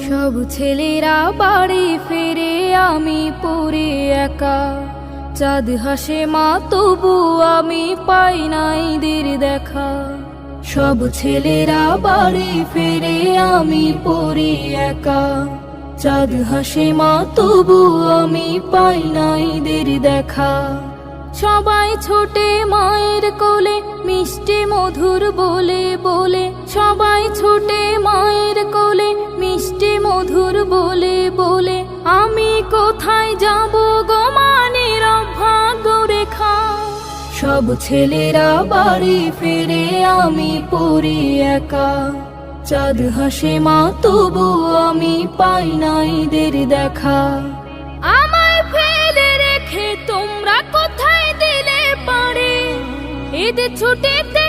সব ছেলেরা বাড়ি ফিরে, আমি পড়ে একা। চাঁদ হাসে মা তবু আমি পাই না ঈদের দেখা। সব ছেলেরা বাড়ি ফিরে, আমি পড়ে একা। চাঁদ হাসে মা তবু আমি পাই না ঈদের দেখা। সবাই ছোটে মায়ের কোলে, মিষ্টি মধুর বলে বলে। সবাই ছোটে মায়ের কোলে, মিষ্টি মধুর বলে বলে। আমি কোথায় যাব গো মা, নীরব ভাগ্য রেখা। সব ছেলেরা বাড়ি ফিরে, আমি পড়ি একা। চাঁদ হাসে মা তবু আমি পাই না ঈদের দেখা। আমায় ফেলে রেখে তোমরা কোথায় দিলে পারে, ঈদ ছুটিতে